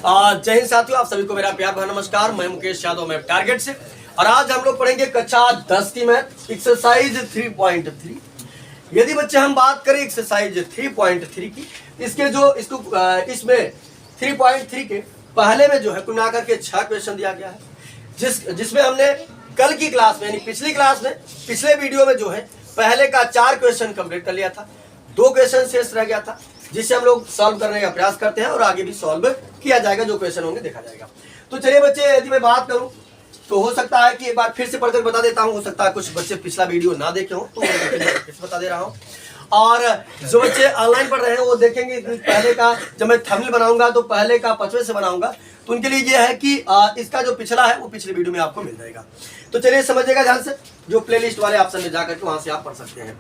जय हिंद साथियों, आप सभी को मेरा प्यार भरा नमस्कार। मैं मुकेश यादव, मैं टारगेट से, और आज हम लोग पढ़ेंगे कक्षा 10 की मैथ एक्सरसाइज 3.3। यदि बच्चे हम बात करें एक्सरसाइज 3.3 की, इसमें 3.3 के पहले में जो है कुल मिलाकर के 6 क्वेश्चन दिया गया है, जिसमें हमने कल की क्लास में यानी पिछली क्लास में पिछले वीडियो में जो है पहले का 4 क्वेश्चन कंप्लीट कर लिया था। 2 क्वेश्चन शेष रह गया था, जिसे हम लोग सॉल्व करने का प्रयास करते हैं और आगे भी सॉल्व किया जाएगा। जो क्वेश्चन होंगे देखा जाएगा। तो चलिए बच्चे, यदि मैं बात करूं तो हो सकता है कि एक बार फिर से पढ़कर बता देता हूं। हो सकता है कुछ बच्चे पिछला वीडियो ना देखे हो, तो फिर से बता दे रहा हूं। और जो बच्चे ऑनलाइन पढ़ रहे हैं वो देखेंगे पहले का, जब मैं थंबनेल बनाऊंगा तो पहले का 5वें से बनाऊंगा, तो उनके लिए ये है कि इसका जो पिछला है वो पिछले वीडियो में आपको मिल जाएगा। तो चलिए समझिएगा ध्यान से, जो प्लेलिस्ट वाले ऑप्शन में जाकर के वहां से आप पढ़ सकते हैं।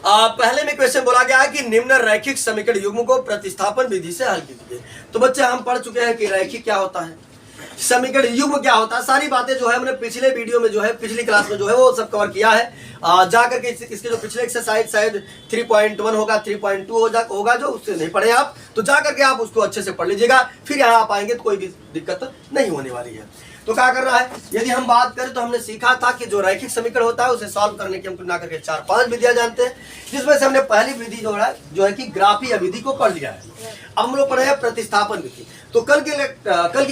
पहले में क्वेश्चन बोला गया है कि निम्न रैखिक समीकरण युग्म को प्रतिस्थापन विधि से हल कीजिए। तो बच्चे हम पढ़ चुके हैं कि रैखिक क्या होता है, समीकरण युग्म क्या होता है। सारी बातें जो है हमने पिछले वीडियो में जो है पिछली क्लास में जो है वो सब कवर किया है। जाकर के इसके जो पिछले एक्सरसाइज शायद 3.1 होगा, 3.2 होगा, जो उससे नहीं पढ़े आप, तो जाकर के आप उसको अच्छे से पढ़ लीजिएगा। फिर यहाँ आप आएंगे तो कोई भी दिक्कत नहीं होने वाली है। तो क्या करना है, यदि हम बात करें तो हमने सीखा था कि जो रैखिक समीकरण होता है उसे सॉल्व करने की हम तुलना करके 4-5 विधियां जानते हैं, जिसमें से हमने पहली विधि जो है कि ग्राफीय विधि को पढ़ लिया है। अब हम लोग पढ़े हैं प्रतिस्थापन विधि। तो कल की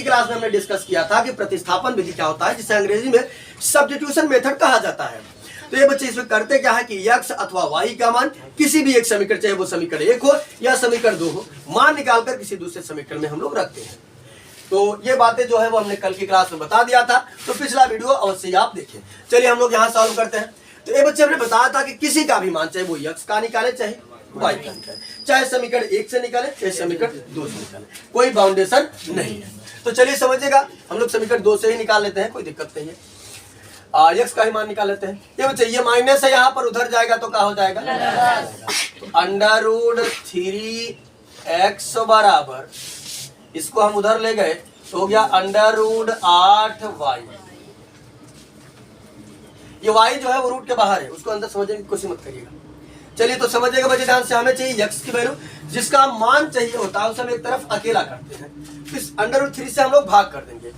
क्लास में हमने डिस्कस किया था कि प्रतिस्थापन विधि क्या होता है, जिसे अंग्रेजी में सब्स्टिट्यूशन मेथड कहा जाता है। तो ये बच्चे इसमें करते क्या है कि x अथवा y का मान किसी भी एक समीकरण, चाहे वो समीकरण 1 हो या समीकरण 2 हो, मान निकालकर किसी दूसरे समीकरण में हम लोग रखते हैं। तो ये बातें जो है वो हमने कल की क्लास में बता दिया था, तो पिछला वीडियो अवश्य आप देखें। चलिए हम लोग यहाँ सॉल्व करते हैं। तो ये बच्चे हमने बताया था कि किसी का भी मान, चाहे वो x का निकाले चाहे y का निकाले, चाहे समीकरण 1 से निकाले चाहे समीकरण 2 से निकाले, कोई बाउंडेशन नहीं है। तो चलिए समझिएगा, हम लोग समीकरण 2 से ही निकाल लेते हैं, कोई दिक्कत नहीं है। x का ही मान निकाल लेते हैं। ये बच्चे ये माइनस है, यहाँ पर उधर जाएगा तो क्या हो जाएगा, √3x बराबर, इसको हम उधर ले गए तो हो गया √8y। ये y जो है वो रूट के बाहर है, उसको अंदर समझने की कोशिश मत करिएगा। चलिए तो समझिएगा बच्चे ध्यान से, हमें चाहिए x की वैल्यू, जिसका मान चाहिए होता है उसे हम एक तरफ अकेला करते हैं, इस √3 से हम लोग भाग कर देंगे।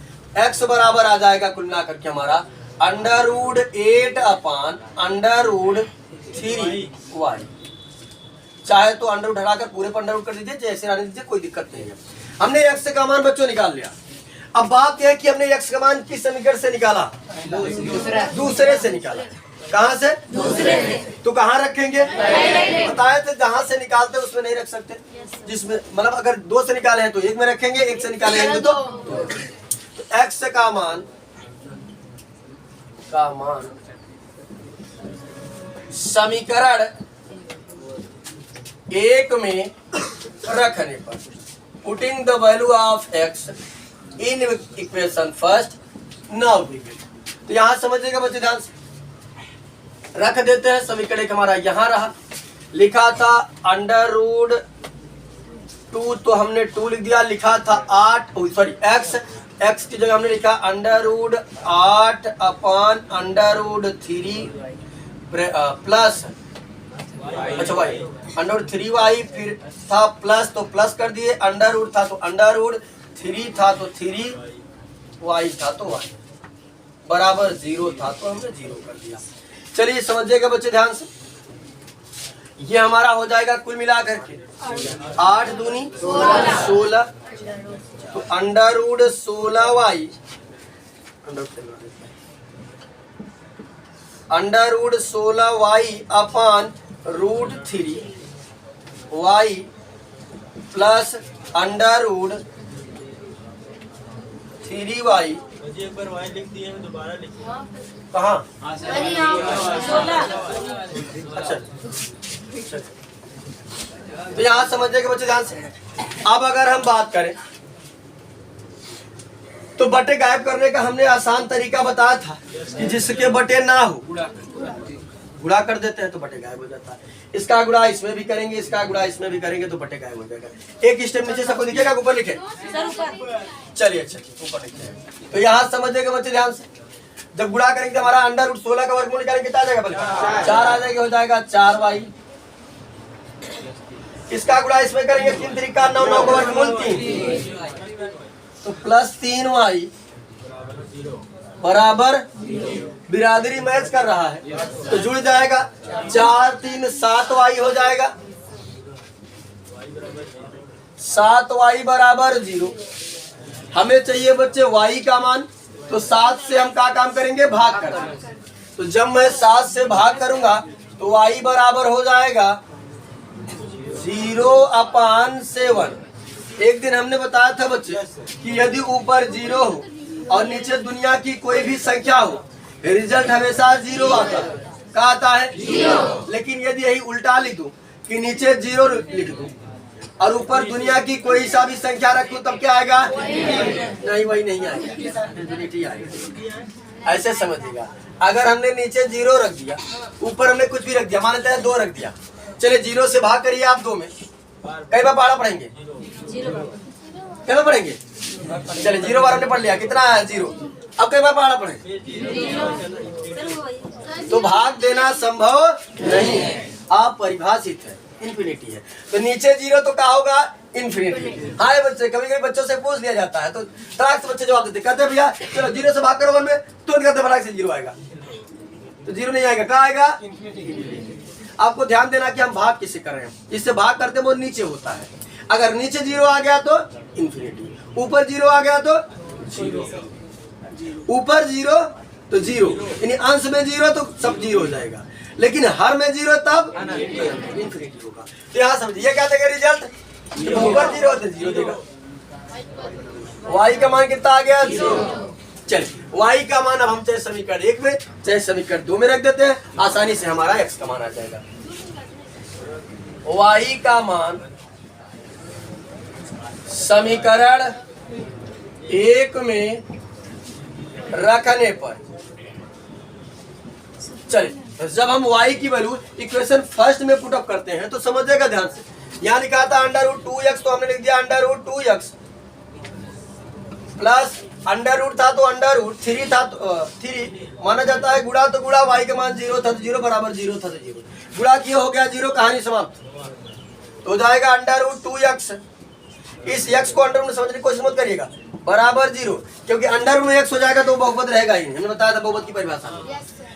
x बराबर आ जाएगा कुल मिला करके हमारा √8/√3y। चाहे तो अंडर हटाकर पूरे पर अंडर कर दीजिए, जैसे रहने दीजिए, कोई दिक्कत नहीं है। हमने x का मान बच्चों निकाल लिया। अब बात यह है कि हमने x का मान किस समीकरण से निकाला, दूसरे से निकाला। कहां से, दूसरे से। तो कहां रखेंगे, बताए थे जहां से निकालते उसमें नहीं रख सकते, जिसमें मतलब अगर 2 से निकाले हैं तो 1 में रखेंगे, 1 से निकाले हैं तो x का मान समीकरण 1 में रखने पर, putting the value of x in equation first, now begin. तो यहां समझिएगा बच्चे ध्यान से, रख देते हैं। समीकरण 1 हमारा यहां रहा, लिखा था √2, तो हमने 2 लिख दिया। लिखा था x की जगह हमने लिखा √8/√3 प्लस, अच्छा भाई √3y, फिर था प्लस तो प्लस कर दिए, अंडर था तो √3 था तो 3y था तो y बराबर 0 था तो हमने 0 कर दिया। चलिए समझिएगा बच्चे ध्यान से, ये हमारा हो जाएगा कुल मिला करके 8 दूनी 16, तो √16y √16y/√3y प्लस √3y। एक बार y लिख दिए हैं, दोबारा लिखिए। कहाँ, अच्छा तो यहाँ समझिएगा बच्चे ध्यान से। अब अगर हम बात करें तो बटे गायब करने का हमने आसान तरीका बताया था कि जिसके बटे ना हो गुणा कर देते हैं तो बटे गायब हो जाता है। इसका गुणा इसमें भी करेंगे, इसका गुणा इसमें भी करेंगे तो बटे गायब हो जाएगा। एक स्टेप नीचे सबको दिखेगा, ऊपर लिखे, चलिए अच्छा ऊपर लिखे। तो यहाँ समझिएगा बच्चे ध्यान से, जब गुणा करेंगे तो हमारा √16 का वर्गमूल निकालेंगे कितना आ जाएगा, 4 आ जाएगा, हो जाएगा 4y। इसका गुणा इसमें करेंगे 3 3 का 9, 9 का वर्गमूल 3, तो +3y बराबर बिरादरी मैच कर रहा है तो जुड़ जाएगा 4 3 7y हो जाएगा 7y बराबर 0। हमें चाहिए बच्चे y का मान, तो 7 से हम क्या काम करेंगे, भाग करेंगे। तो जब मैं 7 से भाग करूंगा तो y बराबर हो जाएगा 0/7। एक दिन हमने बताया था बच्चे कि यदि ऊपर 0 हो और नीचे दुनिया की कोई भी संख्या हो, रिजल्ट हमेशा 0 आता है। क्या आता है? 0। लेकिन यदि यही उल्टा लिख दूं कि नीचे 0 लिख दूं और ऊपर दुनिया की कोई सा भी संख्या रखूं तब क्या आएगा? नहीं, वही नहीं आएगा, इंफिनिटी आएगा। ऐसे समझिएगा, अगर हमने नीचे 0 रख दिया, ऊपर हमने कुछ भी रख दिया, मान लेते हैं 2 रख दिया, चले 0 से भाग करिए आप 2 में, कई बार पहाड़ा पढ़ेंगे, कई बार पढ़ेंगे, चले 0 बार हमने पढ़ लिया, कितना आया 0। अब कई बार पहाड़ा पढ़ेंगे, तो भाग देना संभव नहीं है, आप परिभाषित है, इन्फिनिटी है। तो नीचे 0 तो क्या होगा? इन्फिनिटी। हाँ बच्चे, कभी कभी बच्चों से पूछ लिया जाता है तो तड़ाक से बच्चे जवाब देते, कहते भैया चलो 0 से भाग करो 1 में, तुरंत कहते फटाक से 0 आएगा। तो 0 नहीं आएगा, क्या आएगा? आपको ध्यान देना कि हम भाग किसे कर रहे हैं, जिससे भाग करते हैं वो नीचे होता है। अगर नीचे 0 आ गया तो इन्फिनिटी, ऊपर 0 आ गया तो 0, ऊपर 0 तो 0, यानी अंश में 0 तो सब 0 हो जाएगा, लेकिन हर में 0 तब इन्फिनिटी होगा। तो यहाँ समझिए क्या देगा रिजल्ट, ऊपर 0 तो 0 देगा। y का मान कितना आ गया? 0। चलिए y का मान अब हम चाहे समीकरण 1 में चाहे समीकरण 2 में रख देते हैं, आसानी से हमारा x का मान आ जाएगा। y का मान समीकरण 1 में रखने पर, चलिए जब हम y की वैल्यू इक्वेशन फर्स्ट में पुट अप करते हैं तो समझिएगा ध्यान से, यहाँ लिखा था √2x, तो हमने लिख दिया √2x प्लस √ था तो √3 था, तो 3 माना जाता है, गुणा तो गुणा, y का मान 0 था तो 0 बराबर 0 था तो 0, गुणा किया हो गया 0, कहानी समाप्त। तो हो जाएगा √2x, इस x को अंडर में समझने की कोशिश मत करिएगा, बराबर 0, क्योंकि अंडर में x हो जाएगा तो बहुपद रहेगा ही नहीं, हमने बताया था बहुपद की परिभाषा।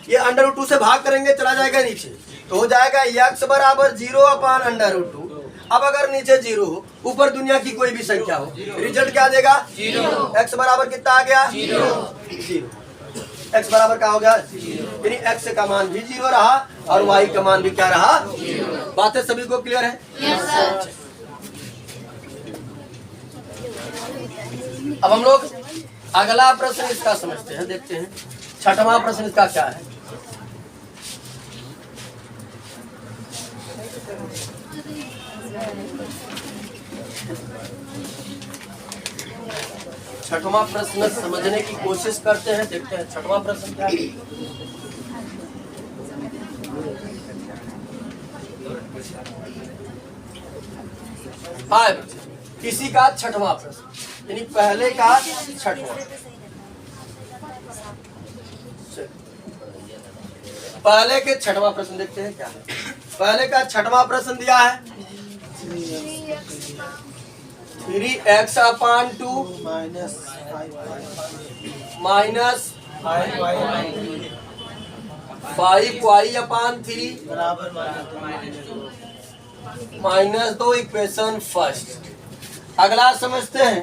ये √2 से भाग करेंगे चला जाएगा नीचे, तो हो जाएगा x बराबर 0/√2। अब अगर नीचे 0 हो, ऊपर दुनिया की कोई भी संख्या हो, रिजल्ट क्या देगा? 0। x बराबर कितना आ गया? 0। x बराबर क्या हो गया? 0। यानी x का मान भी 0 रहा और y का मान भी क्या रहा? 0। बातें सभी को क्लियर है? अब हम लोग अगला प्रश्न इसका समझते हैं, देखते हैं 6वां प्रश्न इसका क्या है। छठवां प्रश्न समझने की कोशिश करते हैं, देखते हैं 6वां प्रश्न क्या है। हाँ, किसी का 6वां प्रश्न, यानी पहले का 6वां, पहले के 6वां प्रश्न देखते हैं क्या है। पहले का 6वां प्रश्न दिया है 3x/2 minus 5y/3 -2 equation first. अगला समझते हैं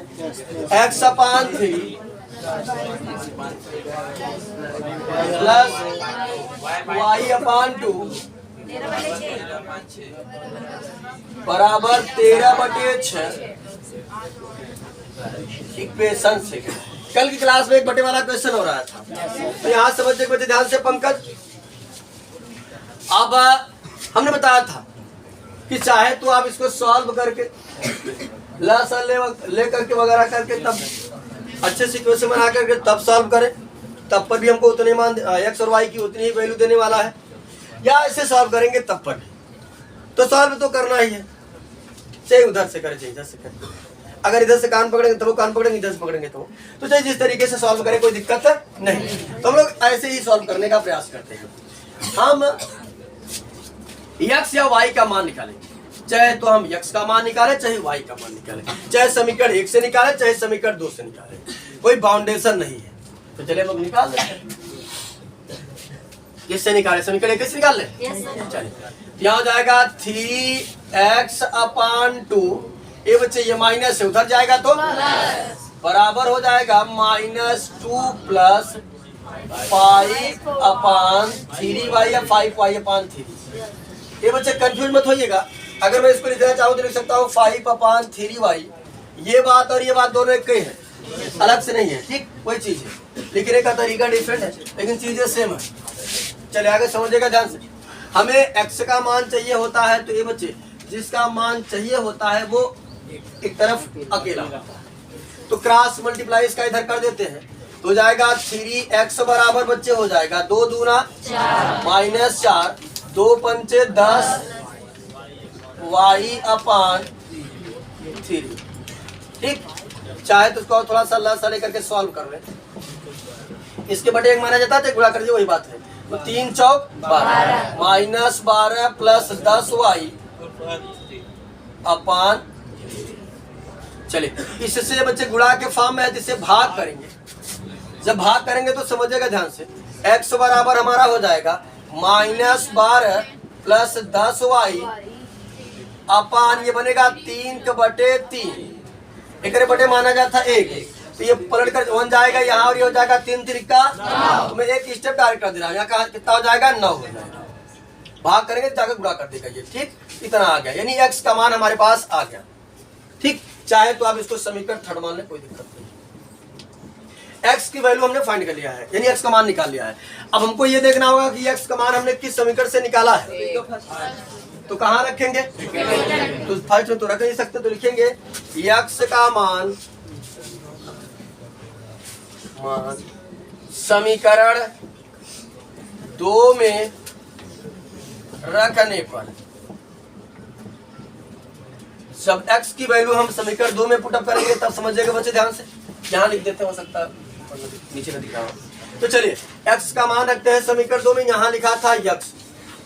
x/3 प्लस y/2 बराबर 13/6 इक्वेशन से। कल की क्लास में एक बटे वाला क्वेश्चन हो रहा था, तो यहाँ समझने के बच्चे ध्यान से पंकज। अब हमने बताया था कि चाहे तो आप इसको सॉल्व करके ले करके वगैरह करके तब अच्छे से इक्वेशन बना करके तब सॉल्व करें, तब पर भी हमको उतने मान x और y की उतनी ही वैल्यू देने वाला है, या ऐसे सॉल्व करेंगे तब पर भी तो सॉल्व तो करना ही है, चाहे उधर से करें चाहे इधर से करें। अगर इधर से कान पकड़ेंगे तो वो कान पकड़ेंगे, इधर से पकड़ेंगे तो चाहे जिस तरीके से सॉल्व करें कोई दिक्कत नहीं। तो हम लोग ऐसे ही सॉल्व करने का प्रयास करते हैं। हम x या y का मान निकालेंगे, चाहे तो हम x का मान निकाले चाहे y का मान निकाले, चाहे समीकरण 1 से निकाले चाहे समीकरण 2 से निकाले, कोई बाउंडेशन नहीं है। तो चलिए हम लोग निकाल लेते हैं। किससे निकाले? समीकरण 1 से निकाल ले। चलिए यहाँ हो जाएगा 3x/2, ये बच्चे ये माइनस से उधर जाएगा तो बराबर हो जाएगा -2 प्लस 5/3y या 5y/3। ये बच्चे कंफ्यूज मत होइएगा, अगर मैं इसको लिखना चाहूँ तो लिख सकता हूँ 5/3y। ये बात और ये बात दोनों एक ही है, अलग से नहीं है, ठीक? वही चीज है, लिखने का तरीका डिफरेंट है लेकिन चीजें सेम है। चलिए आगे समझिएगा ध्यान से। हमें x का मान चाहिए होता है, तो ये बच्चे जिसका मान चाहिए होता है वो एक तरफ अकेला होता है, तो क्रॉस मल्टीप्लाई इसका इधर कर देते हैं तो हो जाएगा 3x बराबर बच्चे हो जाएगा 2 दूना -4, 2 पंचे 10 y/3। ठीक, चाहे तो इसको थोड़ा सा लसा लेकर के सॉल्व कर ले, इसके बटे 1 माना जाता है तो गुणा कर दिए, वही बात है। तो 3 चौक 12 -12 प्लस 10y/। चलिए इससे बच्चे गुणा के फॉर्म में है, जिससे भाग करेंगे। जब भाग करेंगे तो समझिएगा ध्यान से, x बराबर हमारा हो जाएगा -12 प्लस 10y/, ये बनेगा 3/3। एक बटे माना जाता 1, तो ये पलट कर 1 जाएगा यहाँ और ये हो जाएगा 3 त्रिका, तो मैं एक स्टेप डायरेक्ट कर दे रहा हूँ। यहाँ कितना हो जाएगा 9 हो जाएगा, भाग करेंगे जाकर गुणा कर देगा ये। ठीक, इतना आ गया, यानी x का मान हमारे पास आ गया। ठीक, चाहे तो आप इसको समीकरण 3 मान ले, कोई दिक्कत नहीं। x की वैल्यू हमने फाइंड कर लिया है, यानी x का मान निकाल लिया है। अब हमको ये देखना होगा कि x का मान हमने किस समीकरण से निकाला है, तो कहाँ रखेंगे? तो फर्स्ट में तो रख नहीं सकते, तो लिखेंगे x का मान समीकरण 2 में रखने पर, जब x की वैल्यू हम समीकरण 2 में पुटअप करेंगे तब समझिएगा बच्चे ध्यान से। यहाँ लिख देते, हो सकता है नीचे न दिखा हो। तो चलिए x का मान रखते हैं समीकरण 2 में। यहाँ लिखा था x,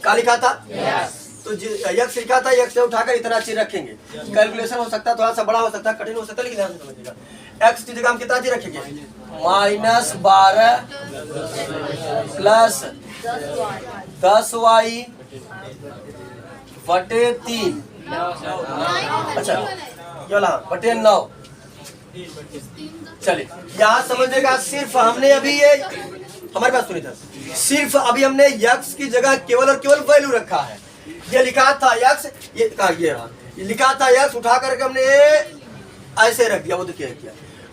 क्या लिखा था? तो x लिखा था, x से उठाकर इतना चीज रखेंगे। कैलकुलेशन हो सकता है थोड़ा सा बड़ा हो सकता है, कठिन हो सकता है, लेकिन ध्यान से समझिएगा। x की जगह हम कितना चीज रखेंगे? -12 प्लस 10y/3। अच्छा ये वाला बटे 9। चलिए यहाँ समझिएगा, सिर्फ हमने अभी ये हमारे पास सुनी था, सिर्फ अभी हमने x की जगह केवल और केवल वैल्यू रखा है। ये लिखा था x, ये कहा ये लिखा था x, उठा करके हमने ऐसे रख दिया, वो तो क्या किया,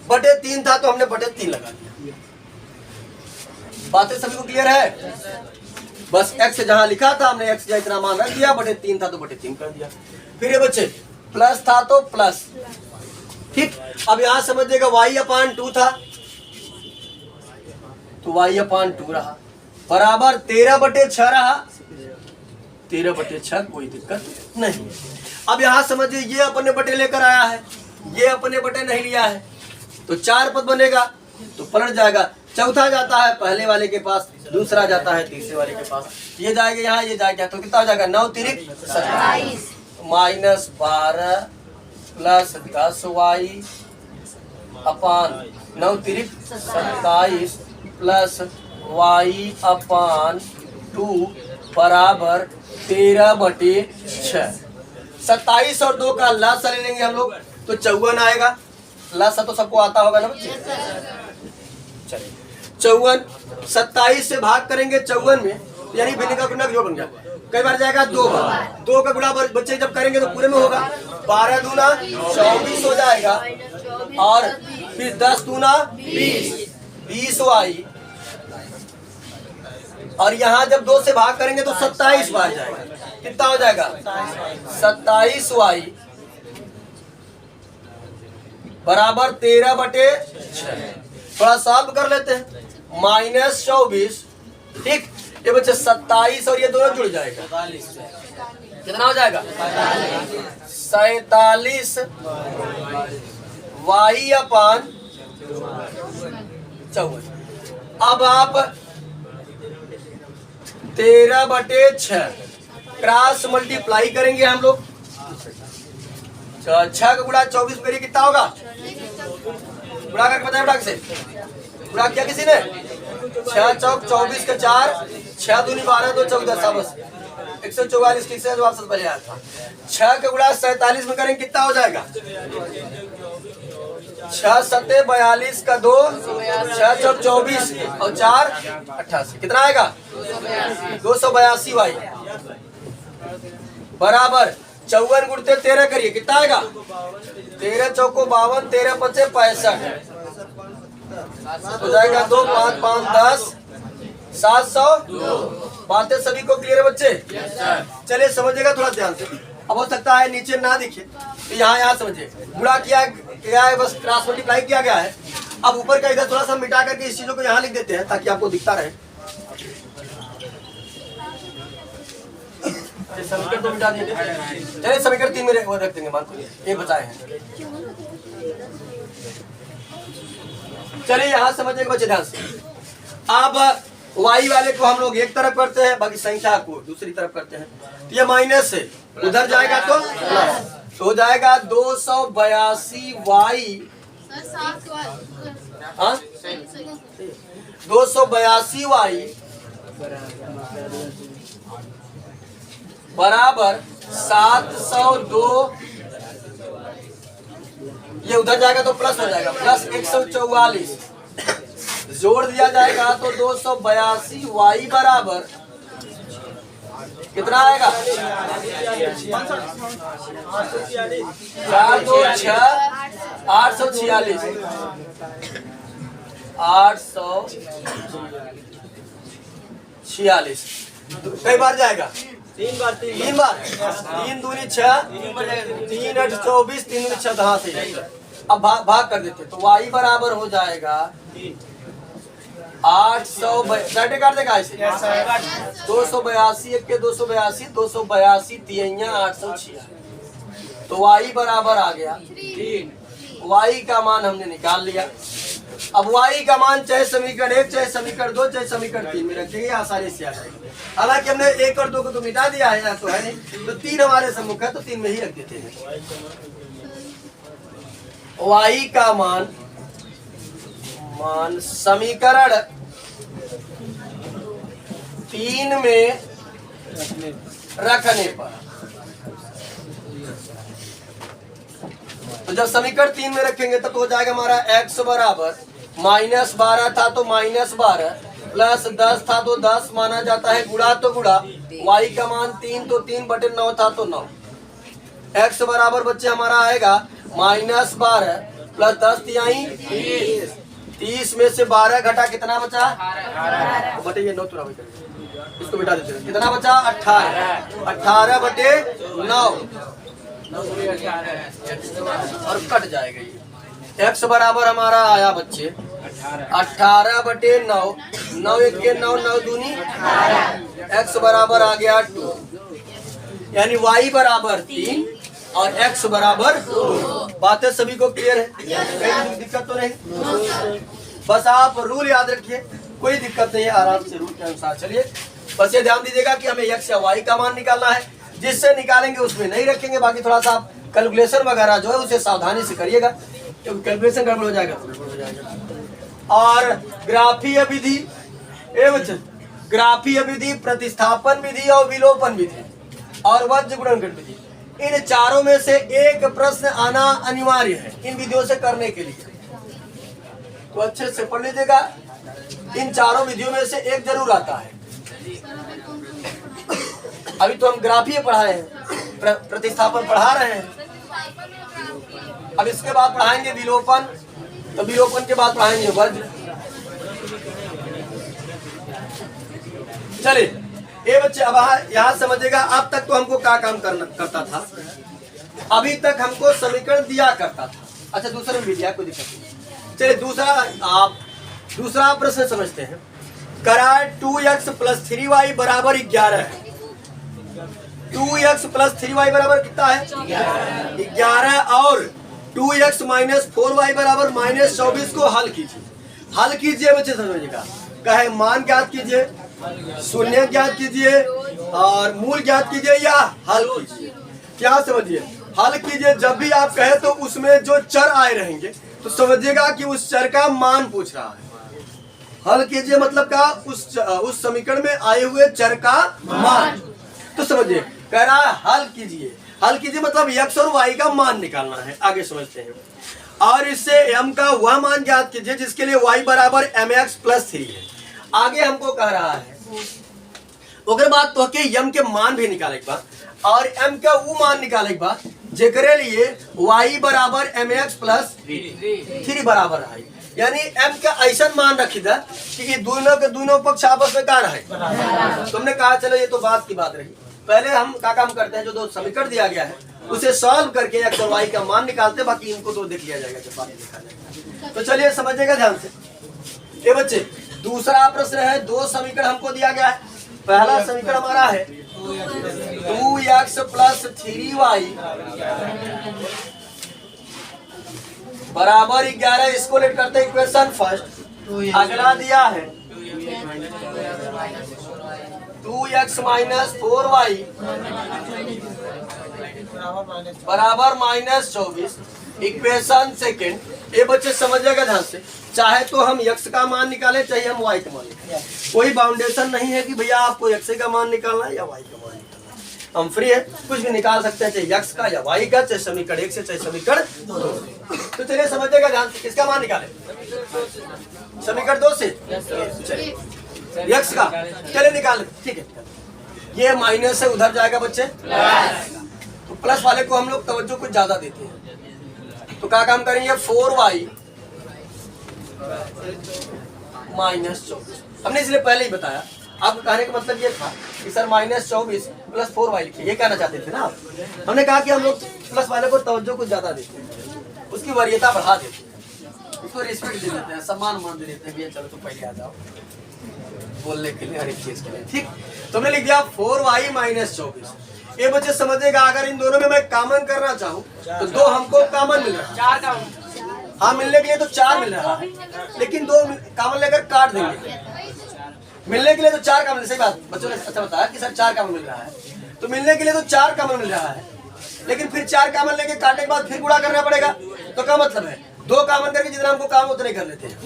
बटे 3 था तो हमने बटे 3 लगा दिया। बातें सभी को क्लियर है? बस x जहां लिखा था हमने x जहां इतना मान रख दिया, बटे 3 था तो बटे 3 कर दिया। फिर ये बच्चे प्लस था तो प्लस। ठीक, अब यहां समझिएगा y/2 था तो y/2 रहा, बराबर 13/6 रहा, 13/6, कोई दिक्कत नहीं। अब यहां समझिए ये अपने बटे लेकर आया है, ये अपने बटे नहीं लिया है, तो 4 पद बनेगा तो पलट जाएगा, चौथा जाता है पहले वाले के पास, दूसरा जाता है तीसरे वाले के पास, ये जाएगा यहाँ, ये जाएगा, तो कितना हो जाएगा? 9 तिरिक 27 -12 प्लस 10y/9 तिरिक 27 प्लस y/2 बराबर 13/6। 27 और 2 का लसा ले लेंगे हम लोग तो 54 आएगा। लसा तो सबको आता होगा ना बच्चे? चलिए 54, 27 से भाग करेंगे 54 में, यानी भिन्न का गुणा जोड़ बन गया। कई बार जाएगा 2 बार, 2 का गुणा बच्चे जब करेंगे तो पूरे में होगा, 12 दूना 24 हो जाएगा, और फिर 10 दूना 20 y, और यहाँ जब 2 से भाग करेंगे तो 27 बार जाएगा, कितना हो जाएगा? 27y बराबर 13/6। थोड़ा सॉल्व कर लेते हैं, -24। ठीक, ये बच्चे 27 और ये दोनों जुड़ जाएगा, कितना हो जाएगा? 47 y/54। अब आप 13/6 क्रॉस मल्टीप्लाई करेंगे हम लोग, 6 का गुणा 24 करिए कितना होगा? गुणा करके बताए फटाक से। गुणा किया किसी ने? 6 चौक 24 का 4, 6 दूनी 12, 2 चौक 10, बस 144 ठीक से जवाब सबसे पहले आया था। 6 का गुणा 47 में करेंगे कितना हो जाएगा? 6 सत्ते 42 का 2, 6 चौक 24 और 4 88, कितना आएगा? 282 वाई बराबर 54 गुणते 13 करिए कितना आएगा? 13 चौको 52, 13 पचे 65 हो जाएगा। 2 5 5 10 700। बातें सभी को क्लियर है बच्चे? चलिए समझिएगा थोड़ा ध्यान से। अब हो सकता है नीचे ना दिखे तो यहाँ समझिए। गुणा किया गया है, बस क्रॉस मल्टीप्लाई किया गया है। अब ऊपर का इधर थोड़ा सा मिटा करके इस चीजों को यहाँ लिख देते हैं ताकि आपको दिखता रहे। समीकरण तो मिटा दिए। चलिए समीकरण 3 में रख देंगे, मान ये बचाए हैं। चलिए यहाँ समझिएगा बच्चे ध्यान से। अब वाई वाले को हम लोग एक तरफ करते हैं, बाकी संख्या को दूसरी तरफ करते हैं। तो ये माइनस से उधर जाएगा तो प्लस, तो हो जाएगा 282 वाई, हाँ 282 वाई बराबर 702। ये उधर जाएगा तो प्लस हो जाएगा, प्लस 144 जोड़ दिया जाएगा तो 282 वाई बराबर कितना आएगा? 4 2 6 846 846 कई बार जाएगा? 3 बार 3 बार। 3 दूनी 6, 3 8 24, 3 दूनी 6 हाँ से। अब भाग कर देते तो वाई बराबर हो जाएगा 800 काट देगा ऐसे 282 1 के 282 282 3 806। तो वाई बराबर आ गया 3। वाई का मान हमने निकाल लिया। अब वाई का मान चाहे समीकरण 1 चाहे समीकरण 2 चाहे समीकरण 3 में रखेंगे, आसानी से आ जाएगा। हालांकि हमने 1 और 2 को तो मिटा दिया है, तो है नहीं, तो 3 हमारे सम्मुख है तो 3 में ही रख देते हैं। वाई का मान समीकरण 3 में रखने पर, तो जब समीकरण 3 में रखेंगे तब तो हो जाएगा हमारा x बराबर -12 था तो -12 प्लस 10 था तो 10 माना जाता है, गुणा तो गुणा, y का मान 3 तो 3/9 था तो 9। x बराबर बच्चे हमारा आएगा -12 प्लस 10 तिहाई 30 में से 12 घटा कितना बचा? 18 बटे ये 9 तुरा इसको मिटा देते हैं। कितना बचा? 18 बटे 9 और कट जाएगा ये। x बराबर हमारा आया बच्चे 18 बटे 9, 9 1 के 9, 9 दूनी, x बराबर आ गया 2, यानी y बराबर 3 और x बराबर 2। बातें सभी को क्लियर है? कहीं दिक्कत तो नहीं? बस आप रूल याद रखिए, कोई दिक्कत नहीं है, आराम से रूल के अनुसार चलिए। बस ये ध्यान दीजिएगा कि हमें x या y का मान निकालना है, जिससे निकालेंगे उसमें नहीं रखेंगे। बाकी थोड़ा सा आप कैलकुलेशन वगैरह जो है उसे सावधानी से करिएगा, क्योंकि कैलकुलेशन गड़बड़ हो जाएगा। और ग्राफीय विधि, ग्राफीय विधि, प्रतिस्थापन विधि और विलोपन विधि और वज्र गुणनखंड विधि, इन चारों में से एक प्रश्न आना अनिवार्य है इन विधियों से करने के लिए। तो अच्छे से पढ़ लीजिएगा, इन चारों विधियों में से एक जरूर आता है। अभी तो हम ग्राफीय पढ़ाए हैं, प्रतिस्थापन पढ़ा रहे हैं, अब इसके बाद पढ़ाएंगे विलोपन, तो विलोपन के बाद पढ़ाएंगे वज्र। चलिए ये बच्चे अब यहाँ समझिएगा, अब तक तो हमको क्या काम करता था, अभी तक हमको समीकरण दिया करता था। अच्छा दूसरा भी दिया, कोई दिक्कत नहीं। चलिए दूसरा प्रश्न समझते हैं। करार 2x + 3y बराबर 11 है। 2x + 3y बराबर कितना है? 11 और 2x - 4y बराबर -24 को हल कीजिए। हल कीजिए बच्चे समझिएगा, कहे मान ज्ञात कीजिए, शून्य ज्ञात कीजिए और मूल ज्ञात कीजिए या हल कीजिए। क्या समझिए, हल कीजिए। जब भी आप कहे तो उसमें जो चर आए रहेंगे तो समझिएगा कि उस चर का मान पूछ रहा है। हल कीजिए मतलब क्या, उस समीकरण में आए हुए चर का मान। तो समझिए कह रहा है हल कीजिए। हल कीजिए मतलब x और y का मान निकालना है। आगे समझते हैं। और इससे m का वह मान ज्ञात कीजिए जिसके लिए y बराबर mx+3 है। आगे हमको कह रहा है ओकर बाद तो के m के मान भी निकाले के बाद और m का वो मान निकाले के बाद जेकरे लिए y बराबर mx+3 बराबर है। यानी m का ऐसा मान रखी था कि दोनों के दोनों पक्ष आपस में क्या रहे। तुमने कहा चलो ये तो बात की बात रही। पहले हम क्या काम करते हैं, जो दो समीकरण दिया गया है उसे सॉल्व करके x और y का मान निकालते, बाकी इनको तो देख लिया जाएगा जब बाद में लिखा जाएगा। तो चलिए समझिएगा ध्यान से। ये बच्चे दूसरा प्रश्न है, दो समीकरण हमको दिया गया है। पहला समीकरण हमारा है 2x + 3y बराबर 11। इसको लेट करते हैं इक्वेशन फर्स्ट। अगला दिया है 2x - 4y बराबर -24। Equation second. ये बच्चे समझिएगा ध्यान से। चाहे तो हम x का मान निकाले, चाहे हम y का मान निकाले। कोई बाउंडेशन नहीं है कि भैया आपको x का मान निकालना है या y का मान निकालना है। हम फ्री है, कुछ भी निकाल सकते हैं, चाहे x का या y का, चाहे समीकरण 1 से चाहे समीकरण 2 से। तो चलिए समझिएगा ध्यान से। किसका मान निकाले? समीकरण 2 से। चलिए x का चलिए निकाल। ठीक है, ये माइनस है उधर जाएगा बच्चे, तो प्लस वाले को हम लोग तवज्जो कुछ ज्यादा देते हैं। तो क्या काम करेंगे, 4y -24। हमने इसलिए पहले ही बताया। आपको कहने का मतलब ये था कि सर -24 + 4y लिखिए, ये कहना चाहते थे ना आप। हमने कहा कि हम लोग प्लस वाले को तवज्जो कुछ ज्यादा देते हैं, उसकी वरीयता बढ़ा देते हैं, उसको रिस्पेक्ट दे देते हैं, सम्मान मान दे देते हैं। भैया चलो तो पहले आ जाओ बोलने के लिए, हर एक चीज के लिए। ठीक, तुमने लिख दिया 4y -24। ये बच्चे समझेगा, अगर इन दोनों में मैं कॉमन करना चाहूँ तो दो हमको कॉमन मिल रहा है। हाँ, मिलने के लिए तो 4 मिल रहा है, लेकिन दो कॉमन लेकर काट देंगे। मिलने के लिए तो 4 कॉमन, सही बात बच्चों ने अच्छा बताया कि सर 4 कॉमन मिल रहा है। तो मिलने के लिए तो 4 कॉमन मिल रहा है, लेकिन फिर 4 कॉमन लेके काटने के बाद फिर गुणा करना पड़ेगा। तो क्या मतलब है, 2 कॉमन करके जितना हमको काम उतना ही कर लेते हैं।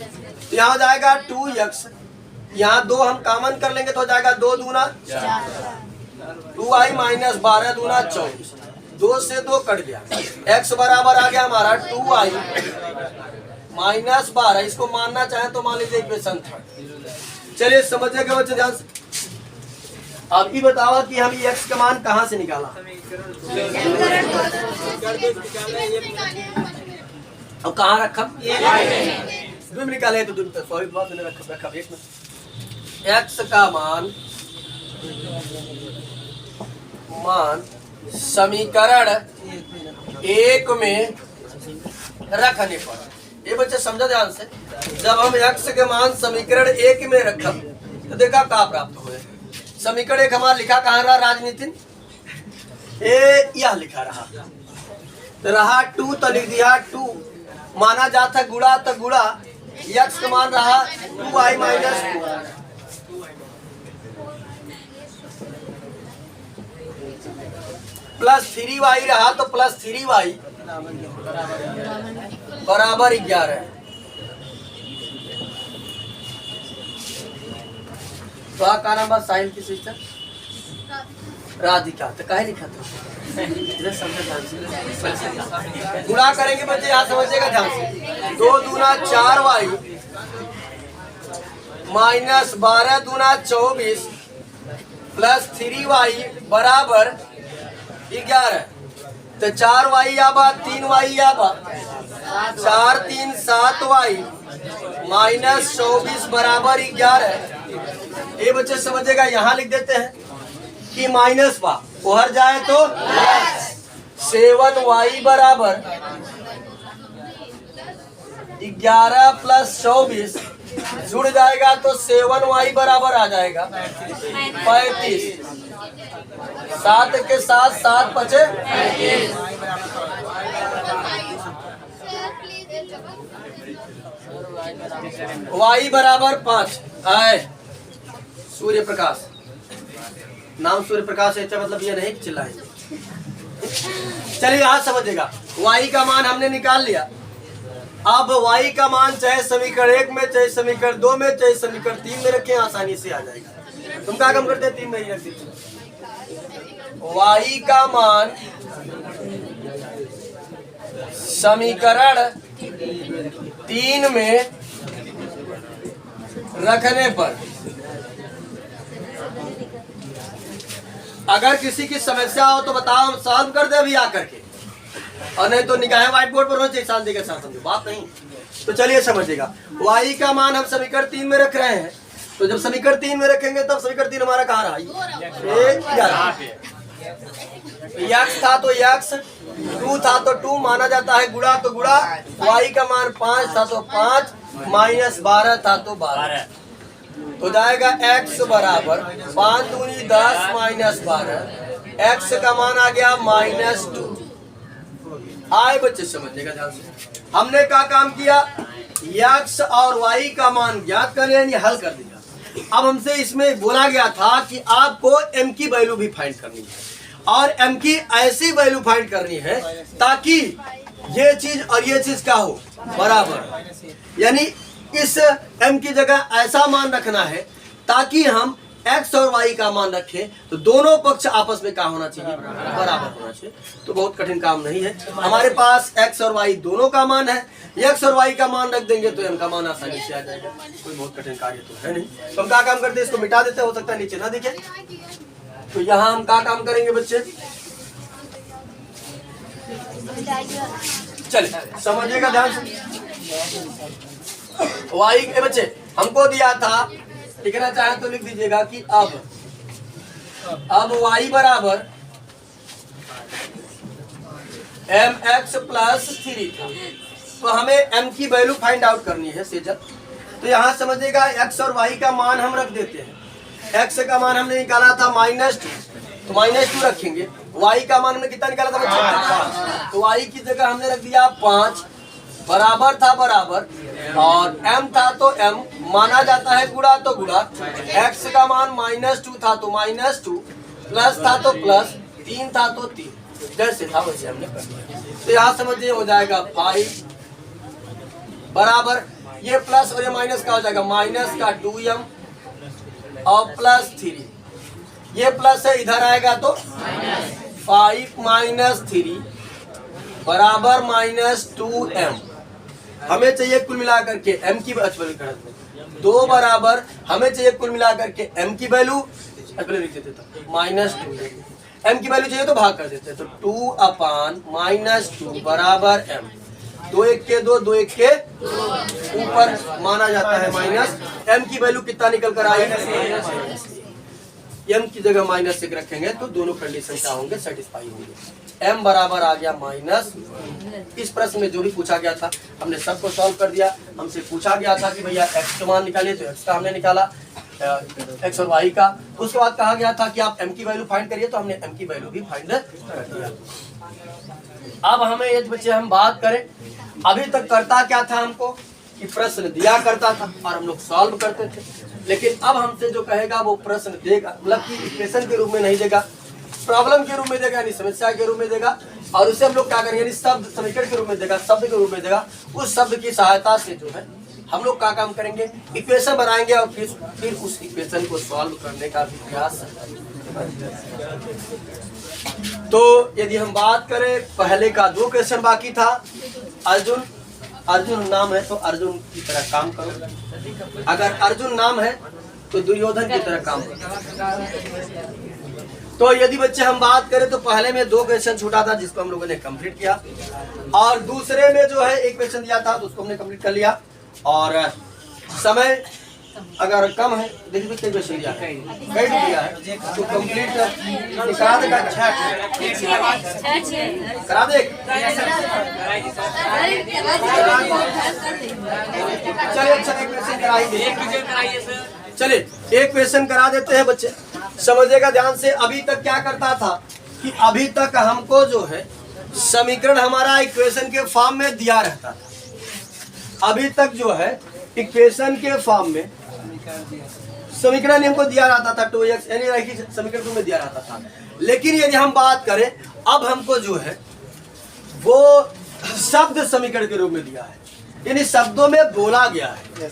तो यहाँ जाएगा 2x, यहाँ 2 हम कॉमन कर लेंगे तो हो जाएगा 2 दूना 2y - 12 दूना 24। 2 से 2 कट गया। x बराबर आ गया हमारा 2y - 12। इसको मानना चाहे तो मान लीजिए इक्वेशन 3। चलिए समझिएगा बच्चे ध्यान से। अब ये बताओ कि हम x का मान कहाँ से निकाला। अब कहाँ रखा, दूर में निकाले तो रखा एक में। x का मान समीकरण 1 में रखने पर, ये बच्चे समझो ध्यान से। जब हम x के मान समीकरण 1 में रखा तो देखा क्या प्राप्त हुए। समीकरण 1 हमारा लिखा कहाँ रहा राजनीतिन, यह लिखा रहा 2 तो लिख दिया 2। माना जाता गुणा तो गुणा, x का मान रहा 2y - 2 प्लस 3y रहा तो प्लस 3y बराबर 11। तो का नाम है साहिल की सिस्टर राधिका। तो काहे लिखा था, गुणा करेंगे बच्चे, यहाँ समझिएगा ध्यान से। 2 दूना 4y - 12 दूना 24 प्लस 3y बराबर 11। तो 4y आबा 3y आबा 4 3 7y -24 बराबर 11। ये बच्चे समझेगा, यहाँ लिख देते हैं कि माइनस बा उधर जाए तो 7y बराबर 11 + 24 जुड़ जाएगा तो 7y बराबर आ जाएगा 35। 7 के साथ 7 बचे 35। y बराबर 5 है। सूर्य प्रकाश, नाम सूर्य प्रकाश है, मतलब ये नहीं चिल्लाएंगे। चलिए यहाँ समझिएगा, y का मान हमने निकाल लिया। अब y का मान चाहे समीकरण 1 में, चाहे समीकरण 2 में, चाहे समीकरण 3 में रखें, आसानी से आ जाएगा। तुम क्या काम करते हैं, 3 में ही रख दीजिए। y का मान समीकरण 3 में रखने पर अगर किसी की समस्या हो तो बताओ, हम सॉल्व कर दे अभी आकर के, और नहीं तो निगाहें व्हाइट बोर्ड पर होनी चाहिए, शांति के साथ समझो, बात नहीं। तो चलिए समझिएगा, y का मान हम समीकरण 3 में रख रहे हैं, तो जब समीकरण 3 में रखेंगे तब समीकरण 3 हमारा कहाँ रहा, x था तो x, 2 था तो 2, माना जाता है गुणा तो गुणा, y का मान 5 था तो 5, माइनस 12 था तो 12, तो जाएगा x बराबर 5 दूनी 10 माइनस 12, x का मान आ गया -2। आए बच्चे समझिएगा ध्यान से, हमने क्या काम किया, x और y का मान ज्ञात कर लिया, यानी हल कर दिया। अब हमसे इसमें बोला गया था कि आपको m की वैल्यू भी फाइंड करनी है, और m की ऐसी वैल्यू फाइंड करनी है ताकि ये चीज और ये चीज क्या हो, बराबर, यानी इस m की जगह ऐसा मान रखना है ताकि हम x और y का मान रखें तो दोनों पक्ष आपस में क्या होना चाहिए, बराबर होना चाहिए। तो बहुत कठिन काम नहीं है, हमारे पास x और y दोनों का मान है, x और y का मान रख देंगे तो m का मान आसानी से आ जाएगा, कोई बहुत कठिन कार्य तो है नहीं। तो हम क्या काम करते हैं, इसको मिटा देते, हो सकता है नीचे ना दिखे। तो यहाँ हम क्या काम करेंगे बच्चे, चलिए समझिएगा ध्यान से। y के बच्चे हमको दिया था, लिखना चाहे तो लिख दीजिएगा कि अब y बराबर mx प्लस 3 था, तो हमें m की वैल्यू फाइंड आउट करनी है सेजल। तो यहाँ समझिएगा, x और y का मान हम रख देते हैं। x का मान हमने निकाला था -2, तो -2 रखेंगे। y का मान हमने कितना निकाला था बच्चे, 5, तो y की जगह हमने रख दिया 5, बराबर था बराबर, और m था तो m, माना जाता है गुणा तो गुणा, x का मान -2 था तो -2, प्लस था तो प्लस, 3 था तो 3, जैसे था वैसे हमने कर दिया। तो यहाँ समझिए हो जाएगा 5 बराबर, ये प्लस और ये माइनस का हो जाएगा, माइनस का 2m और प्लस 3, ये प्लस है इधर आएगा तो 5 माइनस 3 बराबर -2m। हमें चाहिए कुल मिलाकर के m की वैल्यू, 2 बराबर हमें चाहिए कुल मिलाकर के m की वैल्यू, लिख देते तो -2, m की वैल्यू चाहिए तो भाग कर देते, तो 2/-2 बराबर m, 2 1 के 2, 2 1 के ऊपर माना जाता है माइनस, m की वैल्यू कितना निकल कर आई, m की जगह -1 रखेंगे तो दोनों कंडीशन क्या होंगे, सेटिस्फाई होंगे। m बराबर आ गया माइनस, इस प्रश्न में जो भी पूछा गया था हमने सबको सॉल्व कर दिया। हमसे पूछा गया था कि भैया x का मान निकालिए, तो x का हमने निकाला, x और y का। उसके बाद कहा गया था कि आप m की वैल्यू फाइंड करिए, तो हमने m की वैल्यू भी फाइंड कर दिया। अब हमें ये बच्चे हम बात करें, अभी तक करता क्या था हमको कि प्रश्न दिया करता था और हम लोग सॉल्व करते थे, लेकिन अब हमसे जो कहेगा वो प्रश्न देगा, मतलब कि इक्वेशन के रूप में नहीं देगा, प्रॉब्लम के रूप में देगा, यानी समस्या के रूप में देगा, और उसे हम लोग क्या करेंगे, यानी शब्द समीकरण के रूप में देगा, शब्द के रूप में देगा। उस शब्द की सहायता से जो है हम लोग क्या काम करेंगे, इक्वेशन बनाएंगे और फिर उस इक्वेशन को सॉल्व करने का भी प्रयास। तो यदि हम बात करें, पहले का 2 क्वेश्चन बाकी था, अर्जुन नाम है तो अर्जुन की तरह काम करो, अगर अर्जुन नाम है तो दुर्योधन की तरह काम करो। तो यदि बच्चे हम बात करें तो पहले में 2 क्वेश्चन छूटा था जिसको हम लोगों ने कंप्लीट किया, और दूसरे में जो है 1 क्वेश्चन दिया था तो उसको हमने कंप्लीट कर लिया। और समय अगर कम है, देखिए कई क्वेश्चन दिया है, कई दिया है तो कंप्लीट करा देगा, करा दे। चलिए अच्छा 1 क्वेश्चन कराइए, चलिए 1 क्वेश्चन करा देते हैं बच्चे, समझिएगा ध्यान से। अभी तक क्या करता था कि अभी तक हमको जो है समीकरण हमारा इक्वेशन के फॉर्म में दिया रहता था, अभी तक जो है इक्वेशन के फॉर्म में समीकरण हमको दिया रहता था 2x, यानी रैखिक समीकरण में दिया रहता था। लेकिन यदि हम बात करें, अब हमको जो है वो शब्द समीकरण के रूप में दिया है, यानी शब्दों में बोला गया है,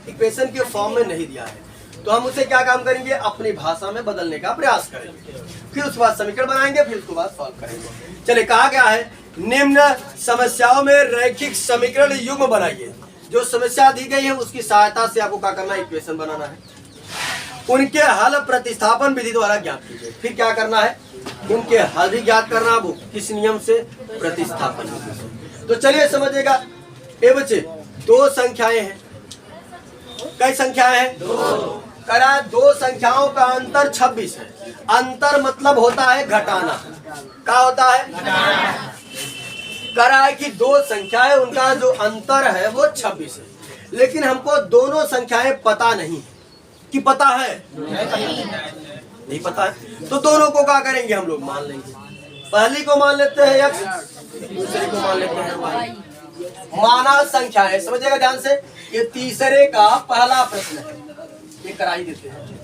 इक्वेशन के फॉर्म में नहीं दिया है। तो हम उसे क्या काम करेंगे, अपनी भाषा में बदलने का प्रयास करेंगे, फिर उसके बाद समीकरण बनाएंगे, फिर उसके बाद सॉल्व करेंगे। चलिए, कहा गया है निम्न समस्याओं में रैखिक समीकरण युग्म बनाइए। जो समस्या दी गई है उसकी सहायता से आपको क्या करना है, इक्वेशन बनाना है। उनके हल प्रतिस्थापन विधि द्वारा ज्ञात कीजिए। फिर क्या करना है, उनके हल भी ज्ञात करना, वो किस नियम से, प्रतिस्थापन विधि से। तो चलिए समझिएगा। ए बच्चे, दो संख्याएं हैं। कई संख्याएं हैं? करा दो संख्याओं का अंतर 26 है। अंतर मतलब होता है घटाना। क्या होता है? करा है कि दो संख्याएं, उनका जो अंतर है वो 26 है, लेकिन हमको दोनों संख्याएं पता नहीं है। कि पता है? नहीं पता है। तो दोनों को क्या करेंगे, हम लोग मान लेंगे। पहली को मान लेते हैं x, दूसरे को मान लेते हैं y। माना संख्या है, समझिएगा ध्यान से। ये तीसरे का पहला प्रश्न है, ये करा ही देते हैं।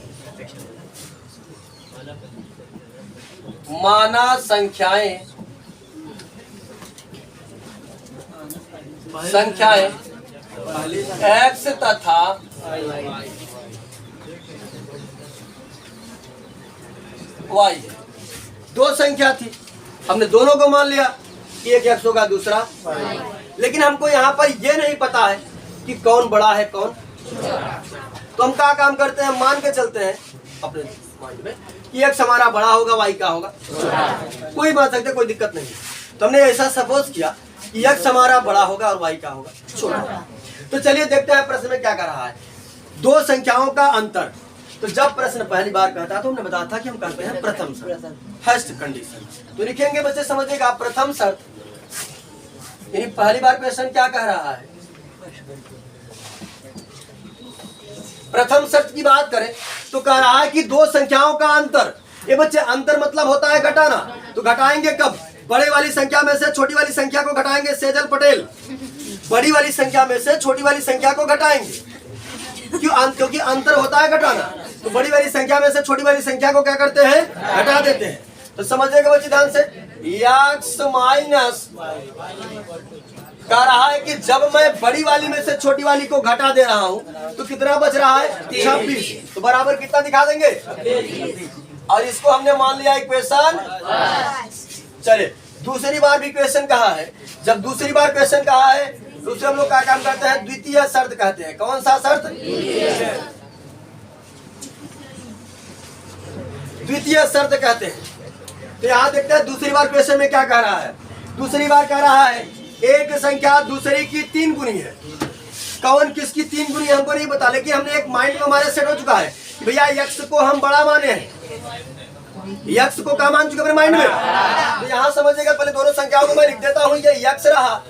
माना संख्याएं x तथा y। दो संख्या थी, हमने दोनों को मान लिया, एक x होगा दूसरा y। लेकिन हमको यहाँ पर ये नहीं पता है कि कौन बड़ा है कौन छोटा। तो हम क्या काम करते हैं, मान के चलते हैं अपने माइंड में कि x हमारा बड़ा होगा, y का होगा छोटा। कोई मान सकते, कोई दिक्कत नहीं। तो हमने ऐसा सपोज किया कि x हमारा बड़ा होगा और y का होगा छोटा। तो चलिए देखते हैं प्रश्न में क्या कर रहा है, दो संख्याओं का अंतर। तो जब प्रश्न पहली बार कहता है तो हमने बताया था कि हम कहते हैं प्रथम शर्त, फर्स्ट कंडीशन। तो लिखेंगे बच्चे, समझिएगा प्रथम शर्त, यानी पहली बार क्वेश्चन क्या कह रहा है। प्रथम शर्त की बात करें तो कह रहा है कि दो संख्याओं का अंतर। ये बच्चे, अंतर मतलब होता है घटाना। तो घटाएंगे कब, बड़े वाली संख्या में से छोटी वाली संख्या को घटाएंगे। सेजल पटेल, बड़ी वाली संख्या में से छोटी वाली संख्या को घटाएंगे। क्यों? क्योंकि अंतर होता है घटाना। तो बड़ी वाली संख्या में से छोटी वाली संख्या को क्या करते हैं, घटा देते हैं। तो समझिएगा बच्चे ध्यान से, x माइनस कह रहा है कि जब मैं बड़ी वाली में से छोटी वाली को घटा दे रहा हूं तो कितना बच रहा है, 26। तो बराबर कितना दिखा देंगे, और इसको हमने मान लिया इक्वेशन। चलिए, दूसरी बार भी क्वेश्चन कहा है। जब दूसरी बार क्वेश्चन कहा है तो उसे हम लोग क्या काम करते हैं, द्वितीय शर्त कहते हैं। कौन सा शर्त, द्वितीय शर्त कहते हैं। तो यहाँ देखते हैं दूसरी बार क्वेश्चन में क्या कह रहा है। दूसरी बार कह रहा है एक संख्या दूसरे की 3 गुनी है। कौन किसकी 3 गुनी हमको नहीं पता, लेकिन हमने एक माइंड में हमारे सेट हो चुका है कि भैया x को हम बड़ा माने हैं, x को क्या मान चुके अपने माइंड में। तो यहाँ समझिएगा, पहले दोनों संख्याओं को मैं लिख देता हूँ, ये x रहा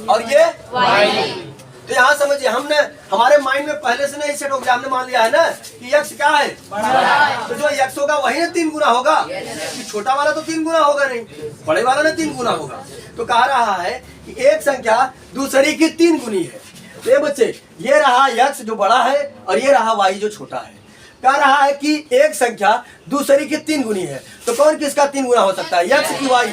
और ये y। तो यहाँ समझिए, हमने हमारे माइंड में पहले से नहीं सेट हो गया, हमने मान लिया है ना कि x क्या है, तो जो x होगा वही ना 3 गुना होगा। कि छोटा वाला तो 3 गुना होगा नहीं, बड़े वाला ना 3 गुना होगा। तो कह रहा है कि एक संख्या दूसरी की 3 गुनी है। तो ये बच्चे, ये रहा x जो बड़ा है और ये रहा y जो छोटा है। कह रहा है कि एक संख्या दूसरी की 3 गुनी है। तो कौन किसका 3 गुना हो सकता है, x की y?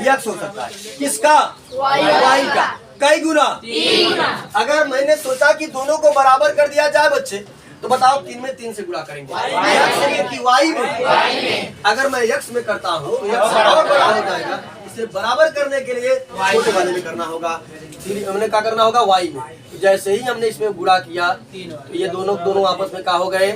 x हो सकता है। किसका, y का। कई गुना, 3 गुना। अगर मैंने सोचा कि दोनों को बराबर कर दिया जाए बच्चे, तो बताओ 3 में 3 से गुणा करेंगे, x में कि y में? अगर मैं x में करता हूँ तो x और बड़ा हो जाएगा। इसे बराबर करने के लिए छोटे वाले में करना होगा, फिर हमने क्या करना होगा, y में। जैसे ही हमने इसमें गुणा किया तो ये दोनों आपस में क्या हो गए,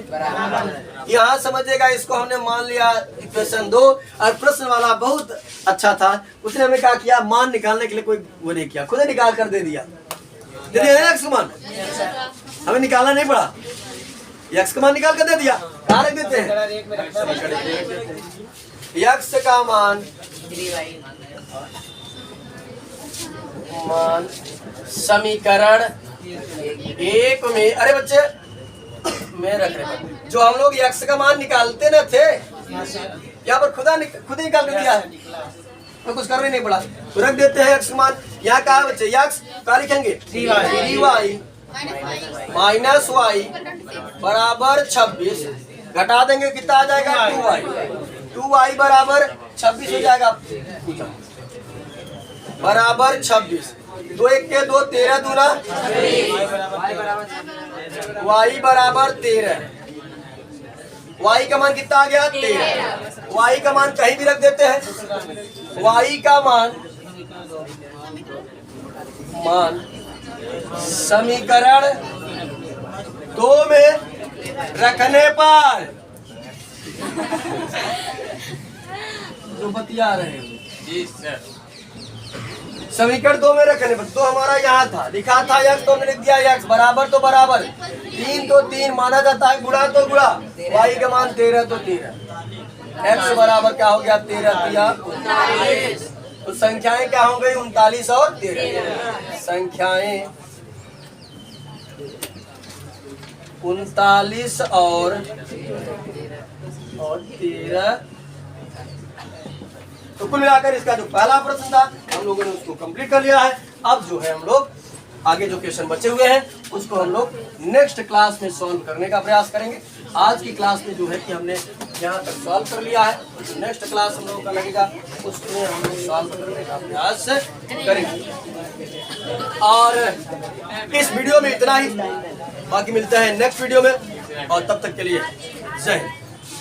यहाँ समझिएगा। इसको हमने मान लिया इक्वेशन 2। और प्रश्न वाला बहुत अच्छा था, उसने हमें क्या किया, मान निकालने के लिए कोई वो नहीं किया, खुद निकाल कर दे दिया। दे दिया x का मान, हमें निकालना नहीं पड़ा, x का मान निकाल कर दे दिया। कहाँ रख देते हैं, x का मान समीकरण 1 में, अरे बच्चे मैं रख रहे जो हम लोग x का मान निकालते न थे, यहाँ पर खुद ही निकाल कर दिया है, तो कुछ करने नहीं पड़ा। तो रख देते हैं x मान। यहाँ कहा बच्चे, x क्या लिखेंगे, 3y माइनस वाई बराबर 26, घटा देंगे कितना आ जाएगा 2y, 2y बराबर 26 हो जाएगा बराबर 26, 2 1 के 2 13 दूना y बराबर 13, y का मान कितना आ गया 13, y का मान कहीं भी रख देते हैं, y का मान समीकरण 2 में रखने पर जो बतिया रहे हैं जी सर। समीकरण 2 में रखने पर, तो हमारा यहाँ था लिखा था x, तो हमने लिख दिया x बराबर तो बराबर 3 तो 3 माना जाता है, गुणा तो गुणा, y का मान 13 तो 13, x बराबर क्या हो गया 13 या 39, तो संख्याएं क्या हो गई 39 और 13, संख्याएं 39 और 13। तो कुल मिलाकर इसका जो पहला प्रश्न था हम लोगों ने उसको कंप्लीट कर लिया है। अब जो है हम लोग आगे जो क्वेश्चन बचे हुए हैं उसको हम लोग नेक्स्ट क्लास में सॉल्व करने का प्रयास करेंगे। आज की क्लास में जो है कि हमने यहाँ तक सॉल्व कर लिया है, तो नेक्स्ट क्लास हम लोगों का लगेगा उसमें हम लोग सॉल्व करने का प्रयास करेंगे। और इस वीडियो में इतना ही, बाकी मिलता है नेक्स्ट वीडियो में, और तब तक के लिए जय हिंद।